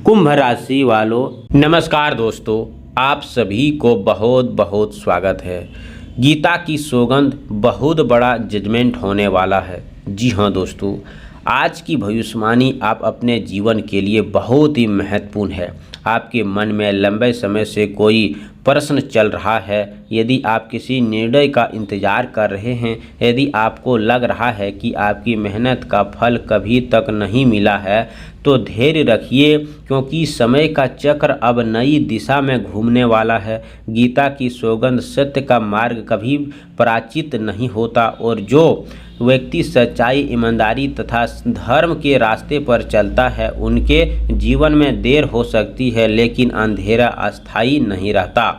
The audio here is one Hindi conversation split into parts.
कुंभ राशि वालों, नमस्कार दोस्तों। आप सभी को बहुत बहुत स्वागत है। गीता की सौगंध, बहुत बड़ा जजमेंट होने वाला है। जी हाँ दोस्तों, आज की भविष्यवाणी आप अपने जीवन के लिए बहुत ही महत्वपूर्ण है। आपके मन में लंबे समय से कोई प्रश्न चल रहा है, यदि आप किसी निर्णय का इंतजार कर रहे हैं, यदि आपको लग रहा है कि आपकी मेहनत का फल कभी तक नहीं मिला है, तो धैर्य रखिए, क्योंकि समय का चक्र अब नई दिशा में घूमने वाला है। गीता की सौगंध, सत्य का मार्ग कभी पराजित नहीं होता और जो व्यक्ति सच्चाई, ईमानदारी तथा धर्म के रास्ते पर चलता है, उनके जीवन में देर हो सकती है, लेकिन अंधेरा अस्थायी नहीं रहता।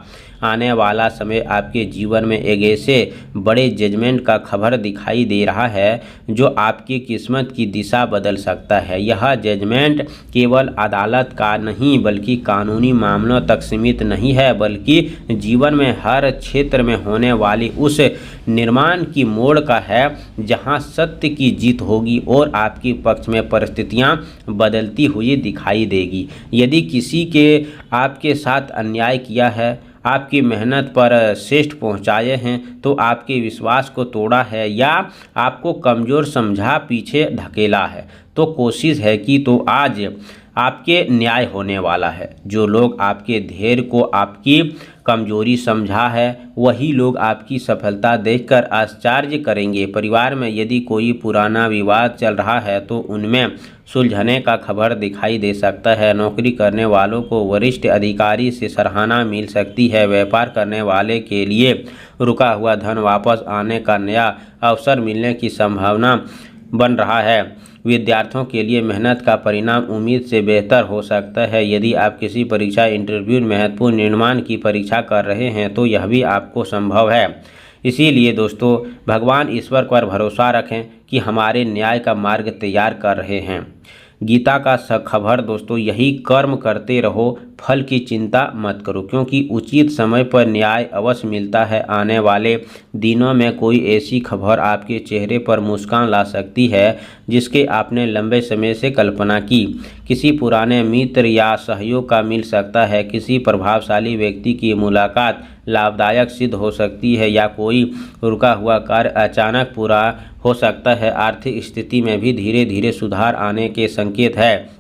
आने वाला समय आपके जीवन में एक ऐसे बड़े जजमेंट का खबर दिखाई दे रहा है जो आपकी किस्मत की दिशा बदल सकता है। यह जजमेंट केवल अदालत का नहीं बल्कि कानूनी मामलों तक सीमित नहीं है, बल्कि जीवन में हर क्षेत्र में होने वाली उस निर्माण की मोड़ का है जहां सत्य की जीत होगी और आपके पक्ष में परिस्थितियां बदलती हुई दिखाई देगी। यदि किसी के आपके साथ अन्याय किया है, आपकी मेहनत पर श्रेष्ठ पहुंचाए हैं, तो आपके विश्वास को तोड़ा है या आपको कमज़ोर समझा पीछे धकेला है, तो कोशिश है कि तो आज आपके न्याय होने वाला है। जो लोग आपके धैर्य को आपकी कमजोरी समझा है, वही लोग आपकी सफलता देखकर आश्चर्य करेंगे। परिवार में यदि कोई पुराना विवाद चल रहा है, तो उनमें सुलझने का खबर दिखाई दे सकता है। नौकरी करने वालों को वरिष्ठ अधिकारी से सराहना मिल सकती है। व्यापार करने वाले के लिए रुका हुआ धन वापस आने का नया अवसर मिलने की संभावना बन रहा है। विद्यार्थियों के लिए मेहनत का परिणाम उम्मीद से बेहतर हो सकता है। यदि आप किसी परीक्षा, इंटरव्यू, महत्वपूर्ण निर्माण की परीक्षा कर रहे हैं, तो यह भी आपको संभव है। इसीलिए दोस्तों, भगवान ईश्वर पर भरोसा रखें कि हमारे न्याय का मार्ग तैयार कर रहे हैं। गीता का खबर दोस्तों यही, कर्म करते रहो, फल की चिंता मत करो, क्योंकि उचित समय पर न्याय अवश्य मिलता है। आने वाले दिनों में कोई ऐसी खबर आपके चेहरे पर मुस्कान ला सकती है जिसके आपने लंबे समय से कल्पना की। किसी पुराने मित्र या सहयोग का मिल सकता है, किसी प्रभावशाली व्यक्ति की मुलाकात लाभदायक सिद्ध हो सकती है, या कोई रुका हुआ कार्य अचानक पूरा हो सकता है। आर्थिक स्थिति में भी धीरे धीरे सुधार आने के संकेत है।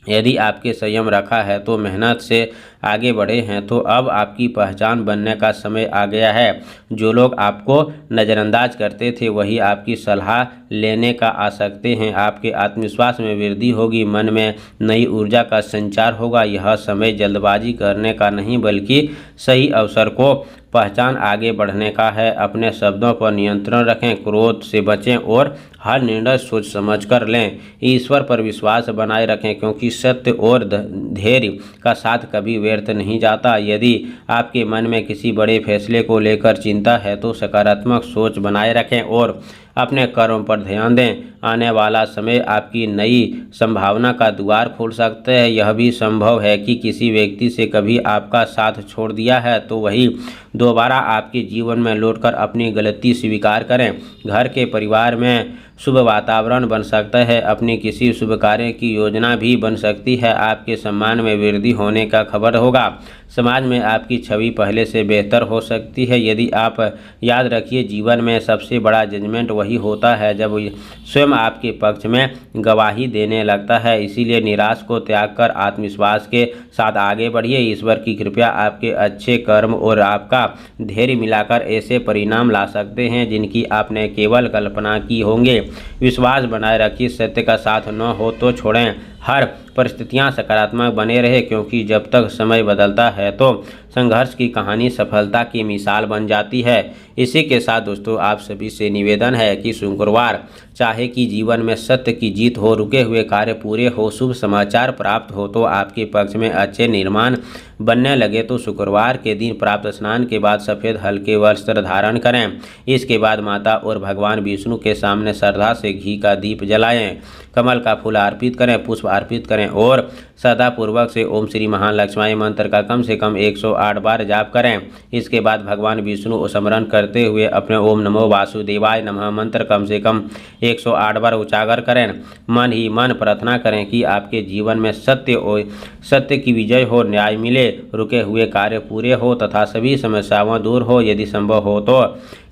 यदि आपके संयम रखा है तो मेहनत से आगे बढ़े हैं, तो अब आपकी पहचान बनने का समय आ गया है। जो लोग आपको नज़रअंदाज करते थे, वही आपकी सलाह लेने का आ सकते हैं। आपके आत्मविश्वास में वृद्धि होगी, मन में नई ऊर्जा का संचार होगा। यह समय जल्दबाजी करने का नहीं बल्कि सही अवसर को पहचान आगे बढ़ने का है। अपने शब्दों पर नियंत्रण रखें, क्रोध से बचें और हर निर्णय सोच समझ कर लें। ईश्वर पर विश्वास बनाए रखें, क्योंकि सत्य और धैर्य का साथ कभी व्यर्थ नहीं जाता। यदि आपके मन में किसी बड़े फैसले को लेकर चिंता है, तो सकारात्मक सोच बनाए रखें और अपने कर्म पर ध्यान दें। आने वाला समय आपकी नई संभावना का द्वार खोल सकता है। यह भी संभव है कि किसी व्यक्ति से कभी आपका साथ छोड़ दिया है, तो वही दोबारा आपके जीवन में लौटकर अपनी गलती स्वीकार करें। घर के परिवार में शुभ वातावरण बन सकता है। अपनी किसी शुभ कार्य की योजना भी बन सकती है। आपके सम्मान में वृद्धि होने का खबर होगा। समाज में आपकी छवि पहले से बेहतर हो सकती है। यदि आप याद रखिए, जीवन में सबसे बड़ा जजमेंट वही होता है जब स्वयं आपके पक्ष में गवाही देने लगता है। इसीलिए निराश को त्याग कर आत्मविश्वास के साथ आगे बढ़िए। ईश्वर की कृपा आपके अच्छे कर्म और आपका धैर्य मिलाकर ऐसे परिणाम ला सकते हैं जिनकी आपने केवल कल्पना की होंगे। विश्वास बनाए रखिए, सत्य का साथ न हो तो छोड़ें। हर परिस्थितियां सकारात्मक बने रहे, क्योंकि जब तक समय बदलता है तो संघर्ष की कहानी सफलता की मिसाल बन जाती है। इसी के साथ दोस्तों, आप सभी से निवेदन है कि शुक्रवार चाहे कि जीवन में सत्य की जीत हो, रुके हुए कार्य पूरे हो, शुभ समाचार प्राप्त हो, तो आपके पक्ष में अच्छे निर्माण बनने लगे, तो शुक्रवार के दिन प्राप्त स्नान के बाद सफ़ेद हल्के वस्त्र धारण करें। इसके बाद माता और भगवान विष्णु के सामने श्रद्धा से घी का दीप जलाएं, कमल का फूल अर्पित करें, पुष्प अर्पित करें और श्रद्धापूर्वक से ओम श्री महालक्ष्मी मंत्र का कम से कम 108 बार जाप करें। इसके बाद भगवान विष्णु को स्मरण करते हुए अपने ओम नमो वासुदेवाय नमः मंत्र कम से कम 108 बार उजागर करें। मन ही मन प्रार्थना करें कि आपके जीवन में सत्य की विजय हो, न्याय मिले, रुके हुए कार्य पूरे हो तथा सभी समस्याएं दूर हो। यदि संभव हो तो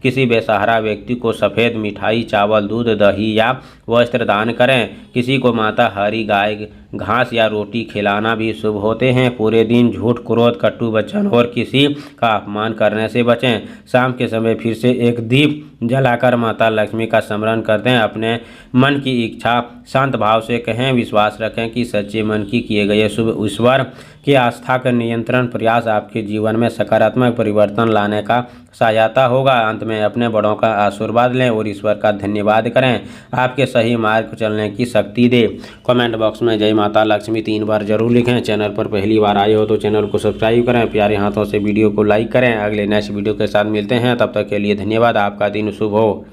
किसी बेसहारा व्यक्ति को सफ़ेद मिठाई, चावल, दूध, दही या वस्त्र दान करें। किसी को माता हरी गाय घास या रोटी खिलाना भी शुभ होते हैं। पूरे दिन झूठ, क्रोध, कटु वचन और किसी का अपमान करने से बचें। शाम के समय फिर से एक दीप जलाकर माता लक्ष्मी का स्मरण करते हैं। अपने मन की इच्छा शांत भाव से कहें। विश्वास रखें कि सच्चे मन की किए गए शुभ ईश्वर की आस्था का नियंत्रण प्रयास आपके जीवन में सकारात्मक परिवर्तन लाने का सहायता होगा। अंत में अपने बड़ों का आशीर्वाद लें और ईश्वर का धन्यवाद करें आपके सही मार्ग पर चलने की शक्ति दे। कमेंट बॉक्स में जय माता लक्ष्मी 3 बार जरूर लिखें। चैनल पर पहली बार आए हो तो चैनल को सब्सक्राइब करें। प्यारे हाथों से वीडियो को लाइक करें। अगले नेक्स्ट वीडियो के साथ मिलते हैं, तब तक के लिए धन्यवाद। आपका दिन शुभ हो।